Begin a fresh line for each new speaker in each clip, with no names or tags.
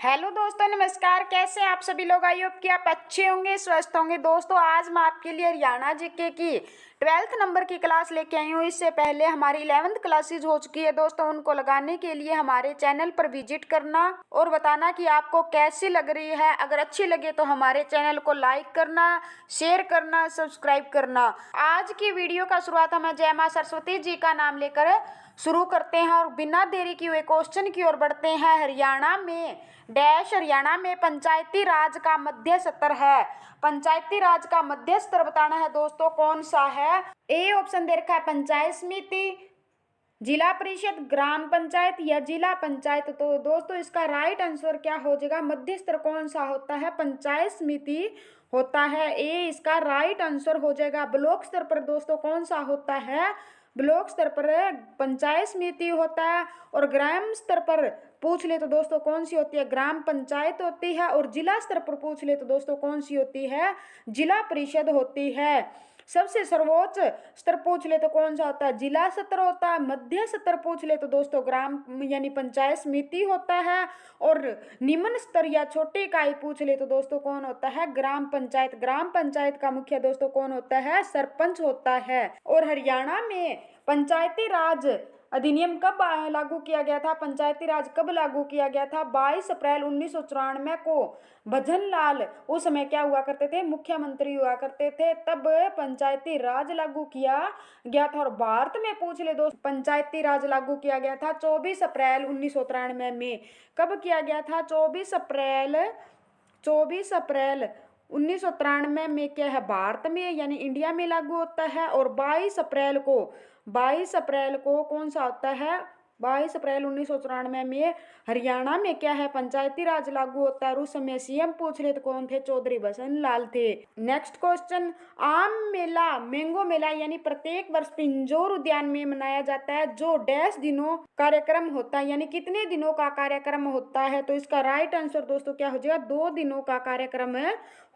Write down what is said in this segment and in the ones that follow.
Hello दोस्तों, नमस्कार। कैसे आप सभी लोग? आई होप कि आप अच्छे होंगे, स्वस्थ होंगे। दोस्तों, आज मैं आपके लिए हरियाणा जीके की 12th नंबर की क्लास लेके आई हूँ। इससे पहले हमारी 11th क्लासेज हो चुकी है दोस्तों। उनको लगाने के लिए हमारे चैनल पर विजिट करना और बताना कि आपको कैसी लग रही है। अगर अच्छी लगे तो हमारे चैनल को लाइक करना, शेयर करना, सब्सक्राइब करना। आज की वीडियो का शुरुआत हम जय मां सरस्वती जी का नाम लेकर शुरू करते हैं और बिना देरी किए हुए क्वेश्चन की ओर बढ़ते हैं। हरियाणा में पंचायती राज का मध्य स्तर है। पंचायती राज का मध्य स्तर बताना है दोस्तों, कौन सा है? ए ऑप्शन दे रखा है पंचायत समिति, जिला परिषद, ग्राम पंचायत या जिला पंचायत। तो दोस्तों, इसका राइट आंसर क्या हो जाएगा? मध्य स्तर कौन सा होता है? पंचायत समिति होता है। ए इसका राइट आंसर हो जाएगा। ब्लॉक स्तर पर दोस्तों कौन सा होता है? ब्लॉक स्तर पर पंचायत समिति होता है। और ग्राम स्तर पर पूछ ले तो दोस्तों कौन सी होती है? ग्राम पंचायत होती है। और जिला स्तर पर पूछ ले तो दोस्तों कौन सी होती है? जिला परिषद होती है। सबसे सर्वोच्च स्तर पूछ ले तो कौन सा होता है? जिला स्तर होता है। मध्य स्तर पूछ ले तो दोस्तों ग्राम यानी पंचायत समिति होता है। और निम्न स्तर या छोटी इकाई पूछ ले तो दोस्तों कौन होता है? ग्राम पंचायत। ग्राम पंचायत का मुखिया दोस्तों कौन होता है? सरपंच होता है। और हरियाणा में पंचायती राज अधिनियम कब लागू किया गया था? पंचायती राज कब लागू किया गया था? 22 अप्रैल 1994 को। भजन लाल उस समय क्या हुआ करते थे? मुख्यमंत्री हुआ करते थे। तब पंचायती राज लागू किया गया था। और भारत में पूछ ले दोस्त, पंचायती राज लागू किया गया था 24 अप्रैल 1993 में। कब किया गया था? 24 अप्रैल 1993 में क्या है? भारत में यानी इंडिया में लागू होता है। और 22 अप्रैल को कौन सा होता है? 22 अप्रैल 1994 में हरियाणा में क्या है? पंचायती राज लागू होता है। और उस समय सीएम पूछ रहे तो कौन थे? चौधरी भजन लाल थे। नेक्स्ट क्वेश्चन, आम मेला, मैंगो मेला यानी प्रत्येक वर्ष पिंजौर उद्यान में मनाया जाता है। जो डैश दिनों कार्यक्रम होता है, यानी कितने दिनों का कार्यक्रम होता है? तो इसका राइट आंसर दोस्तों क्या हो जाएगा? 2 दिनों का कार्यक्रम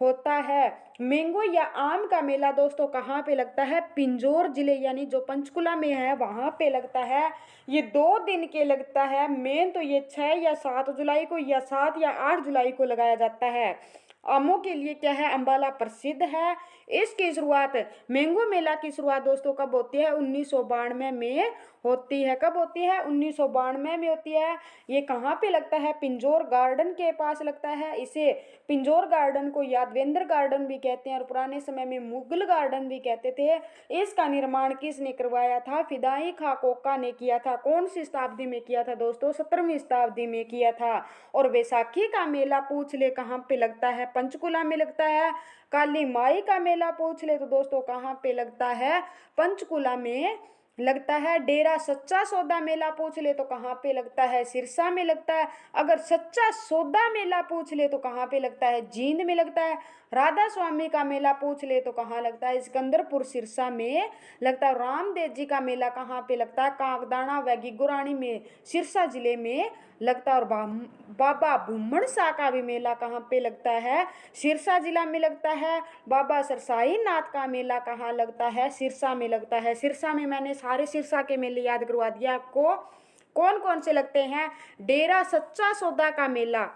होता है। मैंगो या आम का मेला दोस्तों कहाँ पे लगता है? पिंजौर जिले यानी जो पंचकुला में है वहां पे लगता है। ये 2 दिन के लगता है। मेन तो ये 6 या 7 जुलाई को या 7 या 8 जुलाई को लगाया जाता है। आमों के लिए क्या है? अंबाला प्रसिद्ध है। इसकी शुरुआत, मैंगो मेला की शुरुआत दोस्तों कब होती है? 1992 में होती है। कब होती है? 1992 में होती है। ये कहाँ पे लगता है? पिंजौर गार्डन के पास लगता है। इसे पिंजौर गार्डन को यादवेंद्र गार्डन भी कहते हैं और पुराने समय में मुगल गार्डन भी कहते थे। इसका निर्माण किसने करवाया था? फिदाई खां कोका ने किया था। कौन सी शताब्दी में किया था दोस्तों? 17वीं शताब्दी में किया था। और बैसाखी का मेला पूछ ले कहाँ पे लगता है? पंचकुला में लगता है। काली माई का मेला पूछ ले तो दोस्तों कहाँ पे लगता है? पंचकुला में लगता है। डेरा सच्चा सौदा मेला पूछ ले तो कहाँ पे लगता है? सिरसा में लगता है। अगर सच्चा सौदा मेला पूछ ले तो कहाँ पे लगता है? जींद में लगता है। राधा स्वामी का मेला पूछ ले तो कहाँ लगता है? सिकंदरपुर सिरसा में लगता है। रामदेव जी का मेला कहाँ पे लगता है? कागदाना व गिगोरानी में सिरसा जिले में लगता है। और बाबा भूमन शाह का भी मेला कहाँ पे लगता है? सिरसा जिला में लगता है। बाबा सरसाई नाथ का मेला कहाँ लगता है? सिरसा में लगता है। सिरसा में मैंने सारे सिरसा के मेले याद करवा दिया आपको। कौन कौन से लगते हैं? डेरा सच्चा सौदा का मेला,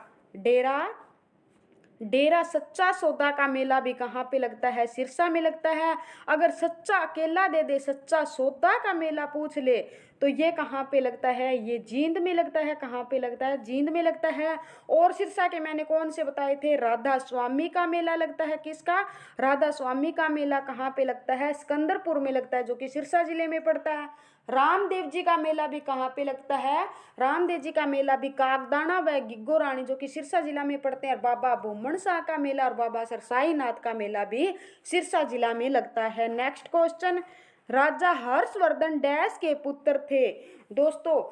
डेरा सच्चा सौदा का मेला भी कहाँ पे लगता है? सिरसा में लगता है। अगर सच्चा अकेला दे दे, सच्चा सौदा का मेला पूछ ले तो ये कहाँ पे लगता है? ये जींद में लगता है। कहाँ पे लगता है? जींद में लगता है। और सिरसा के मैंने कौन से बताए थे? राधा स्वामी का मेला लगता है। किसका? राधा स्वामी का मेला कहाँ पे लगता है? सिकंदरपुर में लगता है, जो कि सिरसा जिले में पड़ता है। रामदेव जी का मेला भी कहाँ पे लगता है? रामदेव जी का मेला भी कागदाना व गिग्गो रानी, जो कि सिरसा जिला में पड़ते हैं। बाबा भूमन शाह का मेला और बाबा सरसाई नाथ का मेला भी सिरसा जिला में लगता है। नेक्स्ट क्वेश्चन, राजा हर्षवर्धन डैश के पुत्र थे दोस्तों?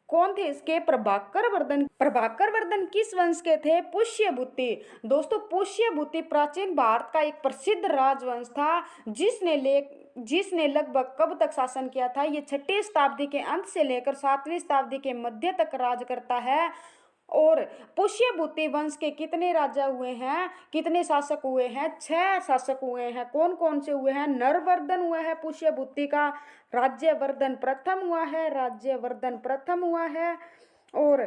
कौन थे इसके? प्रभाकर वर्धन। प्रभाकर वर्धन किस वंश के थे? पुष्यभूति। दोस्तों, पुष्यभूति प्राचीन भारत का एक प्रसिद्ध राजवंश था जिसने लगभग कब तक शासन किया था? ये 6ठी शताब्दी के अंत से लेकर 7वीं शताब्दी के मध्य तक राज करता है। और पुष्यभूति वंश के कितने राजा हुए हैं? कितने शासक हुए हैं? 6 शासक हुए हैं। कौन कौन से हुए हैं? नरवर्धन हुआ है पुष्यभूति का, राज्यवर्धन प्रथम हुआ है, और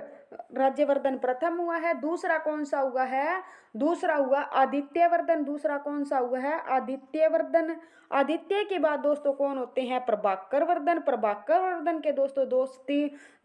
राज्यवर्धन प्रथम हुआ है। दूसरा कौन सा हुआ है? दूसरा हुआ आदित्यवर्धन। दूसरा कौन सा हुआ है? आदित्यवर्धन। आदित्य के बाद दोस्तों कौन होते हैं? प्रभाकर वर्धन। प्रभाकर वर्धन के दोस्तों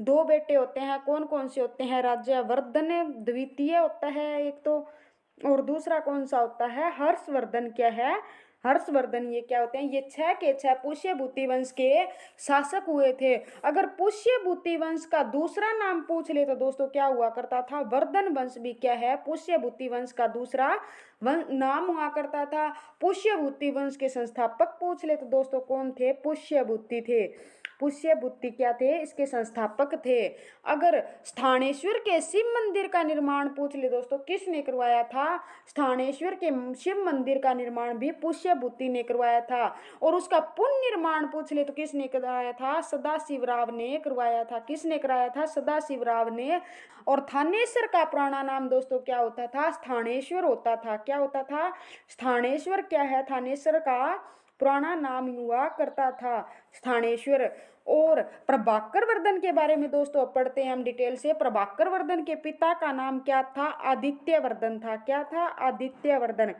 दो बेटे होते हैं। कौन कौन से होते हैं? राज्यवर्धन द्वितीय होता है एक तो, और दूसरा कौन सा होता है? हर्षवर्धन। क्या है? हर्षवर्धन। ये क्या होते हैं? ये 6 के 6 पुष्यभूति वंश के शासक हुए थे। अगर पुष्यभूति वंश का दूसरा नाम पूछ ले तो दोस्तों क्या हुआ करता था? वर्धन वंश भी क्या है? पुष्यभूति वंश का दूसरा नाम हुआ करता था। पुष्यभूति वंश के संस्थापक पूछ ले तो दोस्तों कौन थे? पुष्यभूति थे। पुष्यभूति क्या थे? इसके संस्थापक थे। अगर स्थानेश्वर के शिव मंदिर का निर्माण पूछ ले दोस्तों किसने करवाया था? स्थानेश्वर के शिव मंदिर का निर्माण भी पुष्यभूति ने करवाया था। और उसका पुनर्निर्माण पूछ ले तो किसने करवाया था? सदाशिवराव ने करवाया था। किसने कराया था? सदाशिवराव ने। और थानेश्वर का पुराना नाम दोस्तों क्या होता था? स्थानेश्वर होता था। क्या होता था? स्थानेश्वर। क्या है? थानेश्वर का पुराना नाम हुआ करता था स्थानेश्वर। और प्रभाकर वर्धन के बारे में दोस्तों पढ़ते हैं हम डिटेल से। प्रभाकर वर्धन के पिता का नाम क्या था? आदित्यवर्धन था। क्या था? आदित्यवर्धन।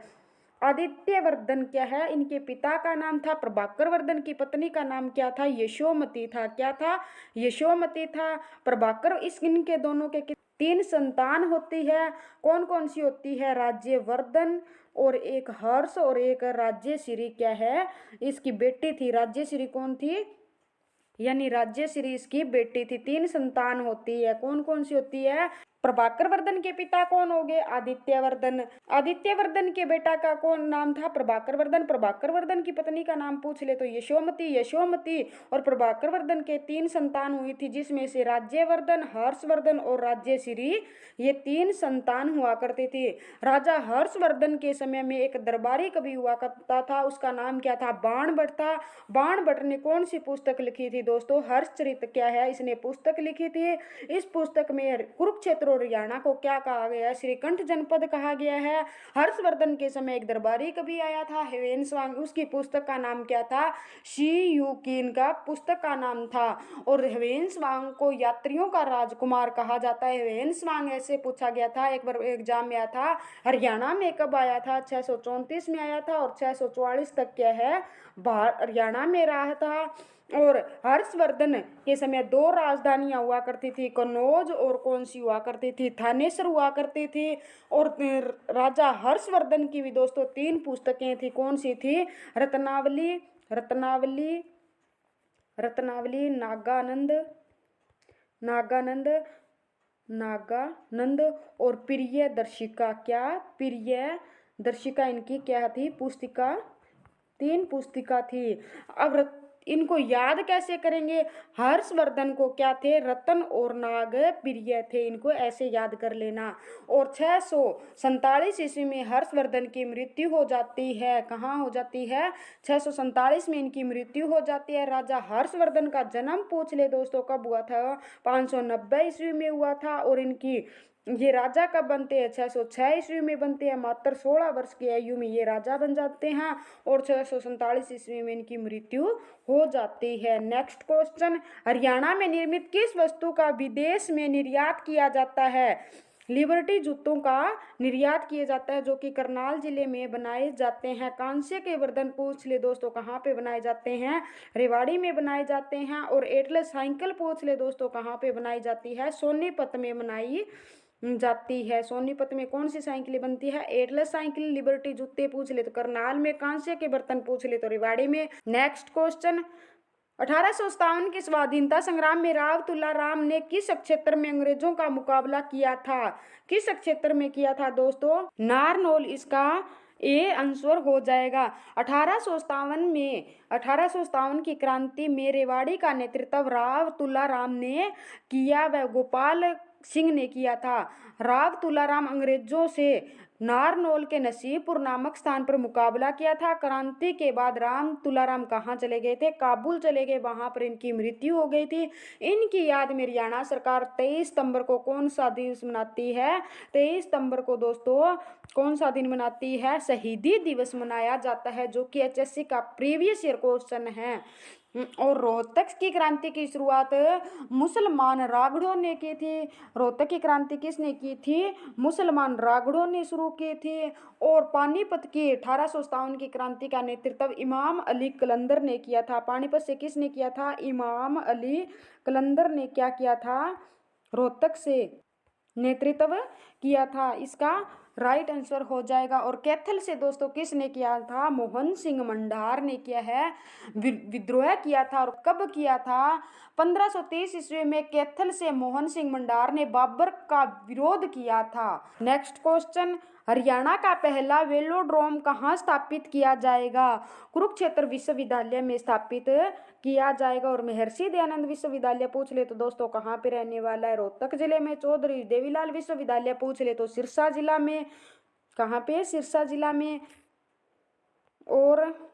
आदित्यवर्धन क्या है? इनके पिता का नाम था। प्रभाकर वर्धन की पत्नी का नाम क्या था? यशोमती था। क्या था? यशोमती था। प्रभाकर इनके दोनों के 3 संतान होती है। कौन कौन सी होती है? राज्यवर्धन और एक हर्ष और एक राज्यश्री। क्या है? इसकी बेटी थी राज्यश्री। कौन थी? यानी राज्यश्री इसकी बेटी थी। 3 संतान होती है। कौन कौन सी होती है? प्रभाकर वर्धन के पिता कौन हो गए? आदित्यवर्धन। आदित्यवर्धन के बेटा का कौन नाम था? प्रभाकर वर्धन। प्रभाकर वर्धन की पत्नी का नाम पूछ ले तो यशोमती। यशोमती और प्रभाकर वर्धन के 3 संतान हुई थी, जिसमें से राज्यवर्धन, हर्षवर्धन और राज्यश्री, ये 3 संतान हुआ करते थे। राजा हर्षवर्धन के समय में एक दरबारी कवि हुआ करता था। उसका नाम क्या था? बाणभट्ट था। बाणभट्ट ने कौन सी पुस्तक लिखी थी दोस्तों? हर्षचरित। क्या है? इसने पुस्तक लिखी थी। इस पुस्तक में कुरुक्षेत्र और हरियाणा को क्या कहा गया है? श्रीकंठ जनपद कहा गया है। हर्षवर्धन के समय एक दरबारी कवि आया था हेवेनस्वांग। उसकी पुस्तक का नाम क्या था? शी युकीन का पुस्तक का नाम था। और हेवेनस्वांग को यात्रियों का राजकुमार कहा जाता है। हेवेनस्वांग ऐसे पूछा गया था, एक बार एग्जाम में आया था। हरियाणा में कब आया था? 634 में आया था और 644 तक क्या है हरियाणा में रहा था। और हर्षवर्धन के समय 2 राजधानियां हुआ करती थी, कन्नौज और कौन सी हुआ करती थी? थानेसर हुआ करती थी। और राजा हर्षवर्धन की भी दोस्तों 3 पुस्तकें थी। कौन सी थी? रत्नावली, रत्नावली, रत्नावली, नागानंद, नागानंद, नागानंद और प्रिय दर्शिका। क्या? प्रिय दर्शिका इनकी क्या थी? पुस्तिका। 3 पुस्तिका थी। अब इनको याद कैसे करेंगे? हर्षवर्धन को क्या थे? रतन और नाग प्रिय थे। इनको ऐसे याद कर लेना। और 647 ईस्वी में हर्षवर्धन की मृत्यु हो जाती है। कहाँ हो जाती है? 647 में इनकी मृत्यु हो जाती है। राजा हर्षवर्धन का जन्म पूछ ले दोस्तों कब हुआ था? 590 ईस्वी में हुआ था। और इनकी ये राजा कब बनते हैं? 606 ईस्वी में बनते हैं। मात्र 16 वर्ष की आयु में ये राजा बन जाते हैं। और 647 ईस्वी में इनकी मृत्यु हो जाती है। नेक्स्ट क्वेश्चन, हरियाणा में निर्मित किस वस्तु का विदेश में निर्यात किया जाता है? लिबर्टी जूतों का निर्यात किया जाता है, जो कि करनाल जिले में बनाए जाते हैं। कांस्य के बर्तन पूछ ले दोस्तों कहाँ पे बनाए जाते हैं? रेवाड़ी में बनाए जाते हैं। और एटलस साइकिल पूछ ले दोस्तों कहाँ पे बनाई जाती है? सोनीपत में बनाई जाती है। सोनीपत में कौन सी साइकिलें बनती है? Atlas cycle. लिबर्टी जूते पूछ ले तो करनाल में। कांस्य के बर्तन पूछ ले तो रेवाड़ी में। नेक्स्ट क्वेश्चन, 1857 के स्वाधीनता संग्राम में राव तुलाराम ने किस क्षेत्र में अंग्रेजों का मुकाबला किया था? किस क्षेत्र में किया था दोस्तों? नारनौल इसका ए आंसर हो जाएगा। 1857 की क्रांति में रेवाड़ी का नेतृत्व राव तुलाराम ने किया व गोपाल सिंह ने किया था। राव तुलाराम अंग्रेजों से नारनौल के नसीबपुर नामक स्थान पर मुकाबला किया था। क्रांति के बाद राम तुलाराम कहाँ चले गए थे? काबुल चले गए। वहां पर इनकी मृत्यु हो गई थी। इनकी याद में हरियाणा सरकार 23 सितंबर को कौन सा दिवस मनाती है? 23 सितंबर को दोस्तों कौन सा दिन मनाती है? शहीदी दिवस मनाया जाता है, जो कि HSC का प्रीवियस ईयर क्वेश्चन है। और रोहतक की क्रांति की शुरुआत मुसलमान रागड़ों ने की थी। रोहतक की क्रांति किसने की थी? मुसलमान रागड़ों ने शुरू की थी। और पानीपत की 1857 की क्रांति का नेतृत्व इमाम अली कलंदर ने किया था। पानीपत से किसने किया था? इमाम अली कलंदर ने क्या किया था? रोहतक से नेतृत्व किया था। इसका राइट आंसर हो जाएगा। और कैथल से दोस्तों किसने किया था? मोहन सिंह मंडार ने किया है, विद्रोह किया था। और कब किया था? 1530 ईस्वी में कैथल से मोहन सिंह मंडार ने बाबर का विरोध किया था। नेक्स्ट क्वेश्चन, हरियाणा का पहला वेलोड्रोम कहाँ स्थापित किया जाएगा? कुरुक्षेत्र विश्वविद्यालय में स्थापित किया जाएगा। और महर्षि दयानंद विश्वविद्यालय पूछ ले तो दोस्तों कहाँ पे रहने वाला है? रोहतक जिले में। चौधरी देवीलाल विश्वविद्यालय पूछ ले तो सिरसा जिला में। कहाँ पे? सिरसा जिला में। और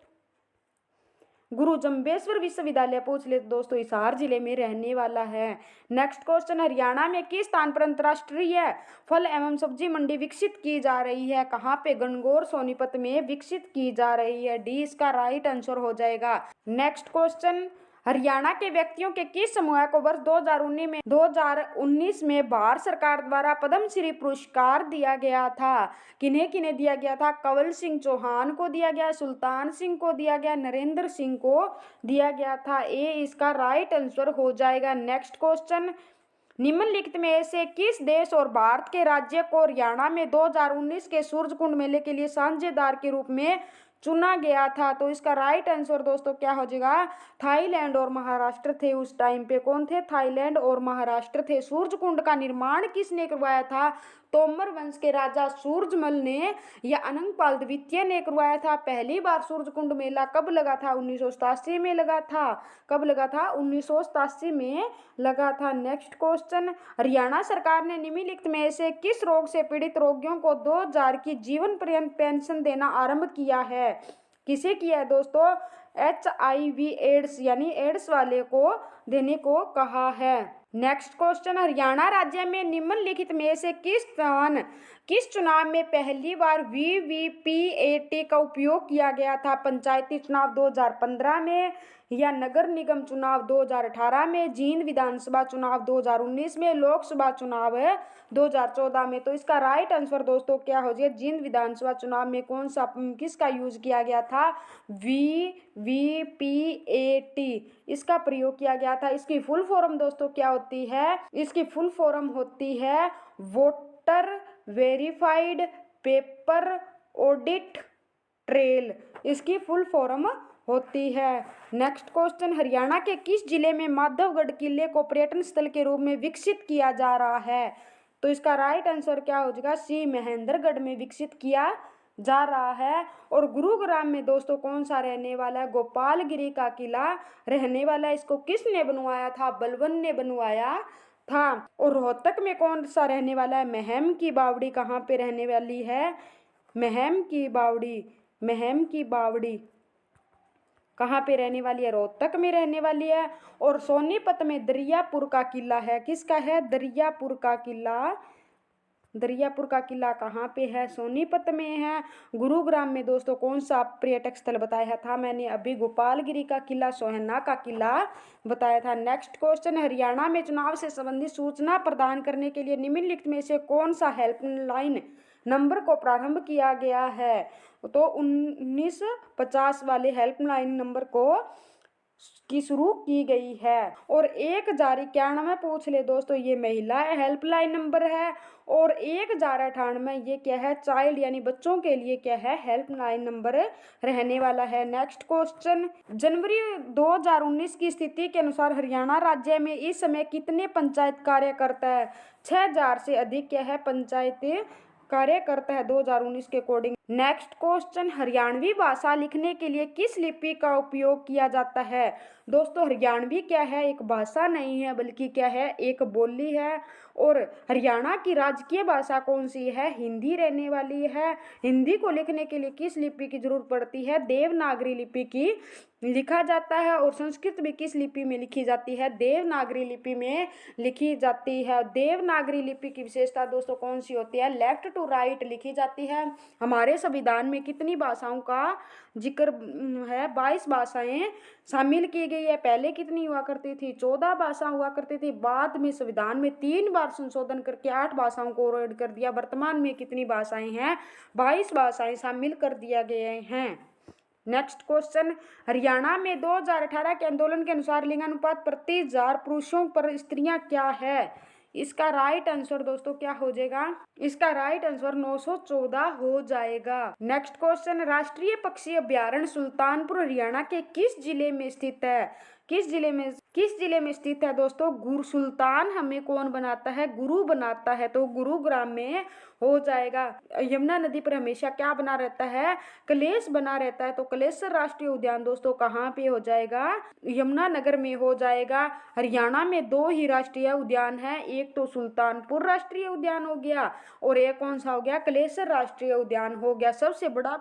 गुरु जम्बेश्वर विश्वविद्यालय पूछ ले तो दोस्तों हिसार जिले में रहने वाला है। नेक्स्ट क्वेश्चन, हरियाणा में किस स्थान पर अंतर्राष्ट्रीय फल एवं सब्जी मंडी विकसित की जा रही है? कहाँ पे? गणगौर सोनीपत में विकसित की जा रही है। डी इसका राइट आंसर हो जाएगा। नेक्स्ट क्वेश्चन, हरियाणा के व्यक्तियों के किस समूह को वर्ष 2019 में भारत सरकार द्वारा पद्म श्री पुरस्कार दिया गया था? किन्हें किन्हें दिया गया था? कंवल सिंह चौहान को दिया गया, सुल्तान सिंह को दिया गया, नरेंद्र सिंह को दिया गया था। ए इसका राइट आंसर हो जाएगा। नेक्स्ट क्वेश्चन, निम्नलिखित में से किस देश और भारत के राज्य को हरियाणा में 2019 के सूरजकुंड मेले के लिए साझेदार के रूप में चुना गया था? तो इसका राइट आंसर दोस्तों क्या हो जाएगा? थाईलैंड और महाराष्ट्र थे। उस टाइम पे कौन थे? थाईलैंड और महाराष्ट्र थे। सूरजकुंड का निर्माण किसने करवाया था? तोमर वंश के राजा सूरजमल ने या अनंगपाल द्वितीय ने करवाया था। पहली बार सूरजकुंड मेला कब लगा था? 1987 में लगा था। कब लगा था? 1987 में लगा था। नेक्स्ट क्वेश्चन, हरियाणा सरकार ने निम्नलिखित में से किस रोग से पीड़ित रोगियों को 2000 की जीवन पर्यंत पेंशन देना आरंभ किया है? किसे किया है दोस्तों? HIV एड्स यानी एड्स वाले को देने को कहा है। नेक्स्ट क्वेश्चन, हरियाणा राज्य में निम्नलिखित में से किस चुनाव में पहली बार VVPAT का उपयोग किया गया था? पंचायती चुनाव 2015 में, या नगर निगम चुनाव 2018 में, जींद विधानसभा चुनाव 2019 में, लोकसभा चुनाव 2014 में? तो इसका राइट आंसर दोस्तों क्या हो जाए? जींद विधानसभा चुनाव में कौन सा किसका यूज किया गया था? VVPAT इसका प्रयोग किया गया था। इसकी फुल फॉर्म दोस्तों क्या होती है? इसकी फुल फॉर्म होती है voter verified paper audit trail. इसकी फुल फॉर्म होती है। नेक्स्ट क्वेश्चन, हरियाणा के किस जिले में माधवगढ़ किले को पर्यटन स्थल के रूप में विकसित किया जा रहा है? तो इसका राइट आंसर क्या हो जाएगा? सी महेंद्रगढ़ में विकसित किया जा रहा है। और गुरुग्राम में दोस्तों कौन सा रहने वाला है? गोपालगिरी का किला रहने वाला है। इसको किसने बनवाया था? बलबन ने बनवाया था। और रोहतक में कौन सा रहने वाला है? महम की बावड़ी कहाँ पे रहने वाली है? महम की बावड़ी कहाँ पे रहने वाली है? रोहतक में रहने वाली है। और सोनीपत में दरियापुर का किला है। किसका है? दरियापुर का किला। दरियापुर का किला कहाँ पे है? सोनीपत में है। गुरुग्राम में दोस्तों कौन सा पर्यटक स्थल बताया था मैंने अभी? गोपालगिरी का किला, सोहना का किला बताया था। नेक्स्ट क्वेश्चन, हरियाणा में चुनाव से संबंधित सूचना प्रदान करने के लिए निम्नलिखित में से कौन सा हेल्पलाइन नंबर को प्रारंभ किया गया है? तो 1950 वाले हेल्पलाइन नंबर की शुरू की गई है। और 1091 पूछ ले दोस्तों, ये महिला हेल्पलाइन नंबर है। और 1098 ये क्या है? चाइल्ड यानी बच्चों के लिए क्या है? हेल्पलाइन नंबर रहने वाला है। नेक्स्ट क्वेश्चन, जनवरी 2019 की स्थिति के अनुसार हरियाणा राज्य में इस समय कितने पंचायत कार्य करता है? 6000 से अधिक क्या है? पंचायत कार्य करता है 2019 के अकॉर्डिंग। नेक्स्ट क्वेश्चन, हरियाणवी भाषा लिखने के लिए किस लिपि का उपयोग किया जाता है? दोस्तों हरियाणवी क्या है? एक भाषा नहीं है बल्कि क्या है? एक बोली है। और हरियाणा की राजकीय भाषा कौन सी है? हिंदी रहने वाली है। हिंदी को लिखने के लिए किस लिपि की जरूरत पड़ती है? देवनागरी लिपि की लिखा जाता है। और संस्कृत भी किस लिपि में लिखी जाती है? देवनागरी लिपि में लिखी जाती है। देवनागरी लिपि की विशेषता दोस्तों कौन सी होती है? लेफ्ट टू राइट लिखी जाती है। हमारे संविधान में कितनी भाषाओं का जिक्र है? 22 भाषाएं शामिल की गई है। पहले कितनी हुआ करती थी? 14 भाषा हुआ करती थी। बाद में संविधान में 3 बार संशोधन करके 8 भाषाओं को ऐड कर दिया। वर्तमान में कितनी भाषाएं हैं? 22 भाषाएं शामिल कर दिया गए हैं। नेक्स्ट क्वेश्चन, हरियाणा में 2018 के आंदोलन के अनुसार लिंगानुपात प्रति 1000 पुरुषों पर स्त्रियां क्या है? इसका राइट आंसर दोस्तों क्या हो जाएगा? इसका राइट आंसर 914 हो जाएगा। नेक्स्ट क्वेश्चन, राष्ट्रीय पक्षी अभ्यारण्य सुल्तानपुर हरियाणा के किस जिले में स्थित है? किस जिले में स्थित है दोस्तों? गुरु सुल्तान हमें कौन बनाता है? गुरु बनाता है, तो गुरुग्राम में हो जाएगा। यमुना नदी पर हमेशा क्या बना रहता है? कलेश बना रहता है, तो कलेश्वर राष्ट्रीय उद्यान दोस्तों कहाँ पे हो जाएगा? यमुनानगर में हो जाएगा। हरियाणा में 2 ही राष्ट्रीय उद्यान है, एक तो सुल्तानपुर राष्ट्रीय उद्यान हो गया और एक कौन सा हो गया? कलेश्वर राष्ट्रीय उद्यान हो गया। सबसे बड़ा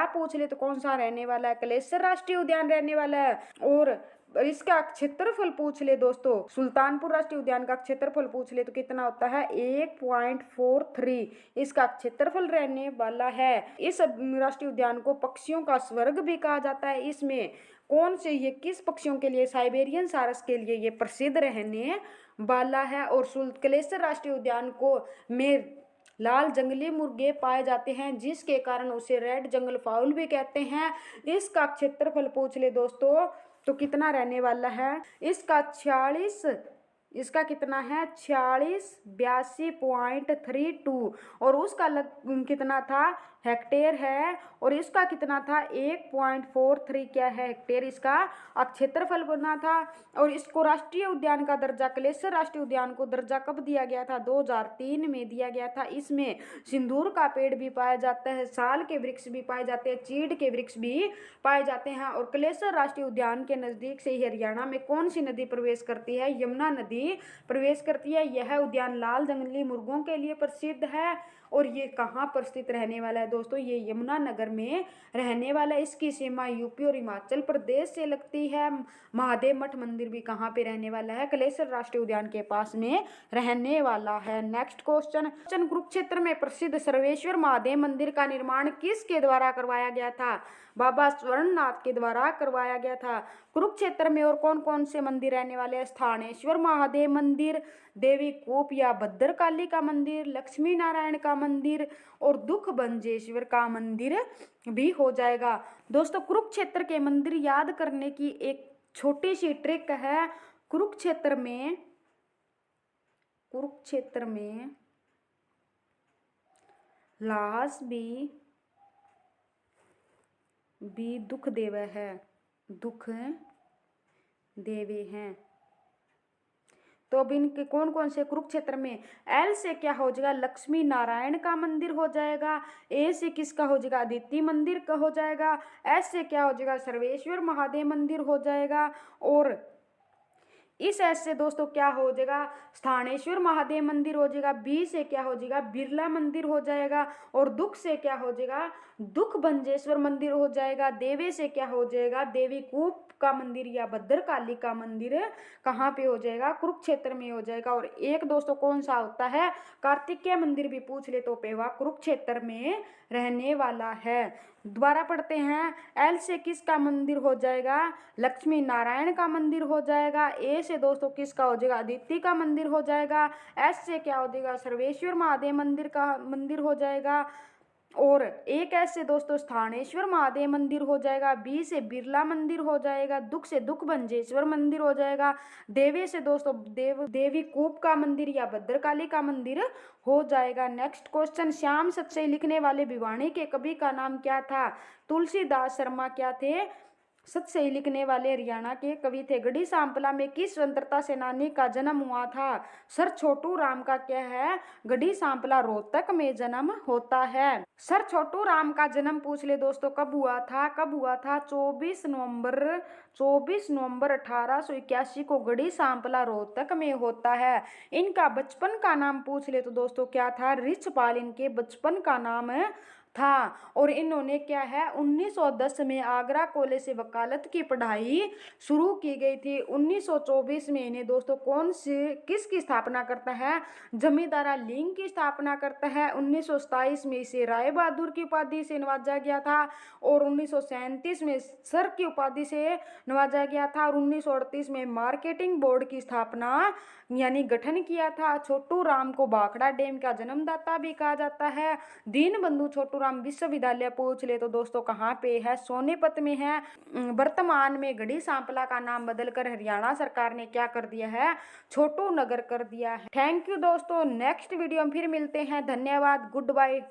पूछ ले तो कौन सा रहने वाला है? कलेश्वर राष्ट्रीय उद्यान रहने वाला है। और इसका क्षेत्रफल पूछ ले दोस्तों, सुल्तानपुर राष्ट्रीय उद्यान का क्षेत्रफल पूछ ले तो कितना होता है? 1.43 इसका क्षेत्रफल रहने वाला है। इस राष्ट्रीय उद्यान को पक्षियों का स्वर्ग भी कहा जाता है। इसमें कौन से, ये किस पक्षियों के लिए? साइबेरियन सारस के लिए ये प्रसिद्ध रहने वाला है। और कलेश्वर राष्ट्रीय उद्यान को में लाल जंगली मुर्गे पाए जाते हैं, जिसके कारण उसे रेड जंगल फाउल भी कहते हैं। इसका क्षेत्रफल पूछ ले दोस्तों तो कितना रहने वाला है? इसका कितना है? 4682.32 और उसका कितना था? हेक्टेयर है। और इसका कितना था? 1.43 क्या है? हेक्टेयर इसका क्षेत्रफल बना था। और इसको राष्ट्रीय उद्यान का दर्जा, कलेश्वर राष्ट्रीय उद्यान को दर्जा कब दिया गया था? 2003 में दिया गया था। इसमें सिंदूर का पेड़ भी पाया जाता है, साल के वृक्ष भी पाए जाते हैं, चीड़ के वृक्ष भी पाए जाते हैं। और कलेश्वर राष्ट्रीय उद्यान के नजदीक से ही हरियाणा में कौन सी नदी प्रवेश करती है? यमुना नदी प्रवेश करती है। यह उद्यान लाल जंगली मुर्गों के लिए प्रसिद्ध है। और ये कहाँ पर स्थित रहने वाला है दोस्तों? ये यमुनानगर में रहने वाला है। इसकी सीमा यूपी और हिमाचल प्रदेश से लगती है। महादेव मठ मंदिर भी कहाँ पे रहने वाला है? कलेश्वर राष्ट्रीय उद्यान के पास में रहने वाला है। नेक्स्ट क्वेश्चन, कुरुक्षेत्र में प्रसिद्ध सर्वेश्वर महादेव मंदिर का निर्माण किसके द्वारा करवाया गया था? बाबा स्वर्णनाथ के द्वारा करवाया गया था। कुरुक्षेत्र में और कौन कौन से मंदिर रहने वाले हैं? स्थानेश्वर महादेव मंदिर, देवी कूप या भद्रकाली का मंदिर, लक्ष्मी नारायण का मंदिर और दुख भंजेश्वर का मंदिर भी हो जाएगा। दोस्तों कुरुक्षेत्र के मंदिर याद करने की एक छोटी सी ट्रिक है। कुरुक्षेत्र में लाश भी दुख देवे हैं। तो अब इनके कौन कौन से कुरुक्षेत्र में? एल से क्या हो जाएगा? लक्ष्मी नारायण का मंदिर हो जाएगा। ए से किसका हो जाएगा? अदिति मंदिर का हो जाएगा। एस से क्या हो जाएगा? सर्वेश्वर महादेव मंदिर हो जाएगा। और इस एस से दोस्तों क्या हो जाएगा? स्थानेश्वर महादेव मंदिर हो जाएगा। बी से क्या हो जाएगा? बिरला मंदिर हो जाएगा। और दुख से क्या हो जाएगा? दुख भंजेश्वर मंदिर हो जाएगा। देवे से क्या हो जाएगा? देवी कूप का मंदिर या भद्रकाली का मंदिर कहाँ पे हो जाएगा? कुरुक्षेत्र में हो जाएगा। और एक दोस्तों कौन सा होता है? कार्तिकेय मंदिर भी पूछ ले तो पेवा कुरुक्षेत्र में रहने वाला है। दोबारा पढ़ते हैं। एल से किसका मंदिर हो जाएगा? लक्ष्मी नारायण का मंदिर हो जाएगा। ए से दोस्तों किसका हो जाएगा? अदिति का मंदिर हो जाएगा। एस से क्या हो जाएगा? सर्वेश्वर महादेव मंदिर का मंदिर हो जाएगा। और एक ऐसे दोस्तों स्थानेश्वर महादेव मंदिर हो जाएगा। बी से बिरला मंदिर हो जाएगा। दुख से दुख भंजेश्वर मंदिर हो जाएगा। देवे से दोस्तों देवी कूप का मंदिर या भद्रकाली का मंदिर हो जाएगा। नेक्स्ट क्वेश्चन, श्याम सत से लिखने वाले भिवानी के कवि का नाम क्या था? तुलसीदास शर्मा क्या थे? सच से लिखने वाले हरियाणा के कवि थे। गढ़ी सांपला में किस स्वतंत्रता सेनानी का जन्म हुआ था? सर छोटू राम का क्या है? गढ़ी सांपला रोहतक में जन्म होता है। सर छोटू राम का जन्म पूछ ले दोस्तों, कब हुआ था? कब हुआ था? 24 नवंबर 1881 को गढ़ी सांपला रोहतक में होता है। इनका बचपन का नाम पूछ ले तो दोस्तों क्या था? रिछपाल इनके बचपन का नाम था। और इन्होंने क्या है 1910 में आगरा कॉलेज से वकालत की पढ़ाई शुरू की गई थी। 1924 में इन्हें दोस्तों कौन से किसकी स्थापना करता है? जमींदारा लिंग की स्थापना करता है। 1927 में इसे राय बहादुर की उपाधि से नवाजा गया था और 1937 में सर की उपाधि से नवाजा गया था और 1938 में मार्केटिंग बोर्ड की स्थापना यानी गठन किया था। छोटू राम को भाखड़ा डैम का जन्मदाता भी कहा जाता है। दीनबंधु छोटू राम विश्वविद्यालय पूछ ले तो दोस्तों कहाँ पे है? सोनीपत में है। वर्तमान में गढ़ी सांपला का नाम बदलकर हरियाणा सरकार ने क्या कर दिया है? छोटू नगर कर दिया है। थैंक यू दोस्तों, नेक्स्ट वीडियो में फिर मिलते हैं। धन्यवाद, गुड बाय।